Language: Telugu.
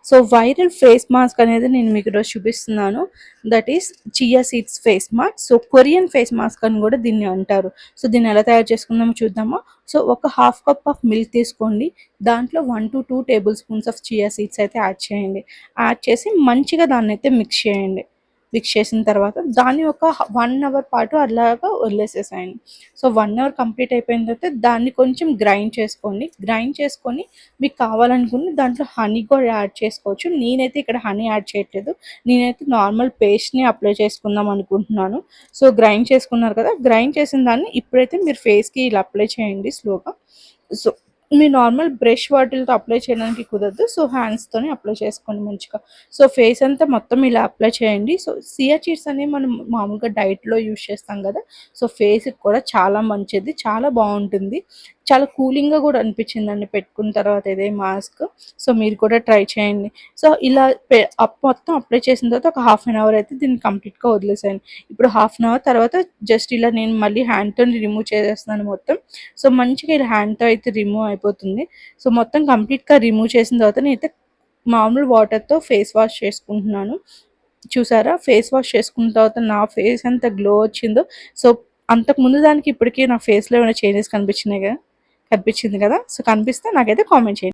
సో వైరల్ ఫేస్ మాస్క్ అనేది నేను మీకు ఈరోజు చూపిస్తున్నాను. That is chia seeds face mask. So Korean face mask అని కూడా దీన్ని అంటారు. సో దీన్ని ఎలా తయారు చేసుకుందామో చూద్దామా. సో ఒక హాఫ్ కప్ ఆఫ్ మిల్క్ తీసుకోండి. దాంట్లో 1 to 2 table spoons of chia seeds అయితే యాడ్ చేయండి. యాడ్ చేసి మంచిగా దాన్ని అయితే మిక్స్ చేయండి. మిక్స్ చేసిన తర్వాత దాన్ని ఒక 1 అవర్ పాటు అలాగా వదిలేసేసేయండి. సో 1 అవర్ కంప్లీట్ అయిపోయిన తర్వాత దాన్ని కొంచెం గ్రైండ్ చేసుకోండి. గ్రైండ్ చేసుకొని మీకు కావాలనుకుంటే దాంట్లో హనీ కూడా యాడ్ చేసుకోవచ్చు. నేనైతే ఇక్కడ హనీ యాడ్ చేయట్లేదు. నేనైతే నార్మల్ పేస్ట్ని అప్లై చేసుకుందాం అనుకుంటున్నాను. సో గ్రైండ్ చేసుకున్నారు కదా, గ్రైండ్ చేసిన దాన్ని ఇప్పుడైతే మీరు ఫేస్కి ఇలా అప్లై చేయండి స్లోగా. సో మీ నార్మల్ బ్రష్ వాటిలతో అప్లై చేయడానికి కుదరదు. సో హ్యాండ్స్తోనే అప్లై చేసుకోండి మంచిగా. సో ఫేస్ అంతా మొత్తం ఇలా అప్లై చేయండి. సో సియా సీడ్స్ అనేవి మనం మామూలుగా డైట్లో యూజ్ చేస్తాం కదా. సో ఫేస్కి కూడా చాలా మంచిది, చాలా బాగుంటుంది. చాలా కూలింగ్గా కూడా అనిపించిందండి పెట్టుకున్న తర్వాత ఇదే మాస్క్. సో మీరు కూడా ట్రై చేయండి. సో ఇలా మొత్తం అప్లై చేసిన తర్వాత ఒక హాఫ్ అన్ అవర్ అయితే దీన్ని కంప్లీట్గా వదిలేసాను. ఇప్పుడు హాఫ్ అన్ అవర్ తర్వాత జస్ట్ ఇలా నేను మళ్ళీ హ్యాండ్తో రిమూవ్ చేసేస్తున్నాను మొత్తం. సో మంచిగా ఇలా హ్యాండ్తో అయితే రిమూవ్ అయిపోతుంది. సో మొత్తం కంప్లీట్గా రిమూవ్ చేసిన తర్వాత నేనైతే మామూలు వాటర్తో ఫేస్ వాష్ చేసుకుంటున్నాను. చూసారా, ఫేస్ వాష్ చేసుకున్న తర్వాత నా ఫేస్ ఎంత గ్లో వచ్చిందో. సో అంతకు ముందు దానికి ఇప్పటికీ నా ఫేస్లో ఏమైనా చేంజెస్ కనిపించింది కదా. సో కనిపిస్తే నాకైతే కామెంట్ చేయండి.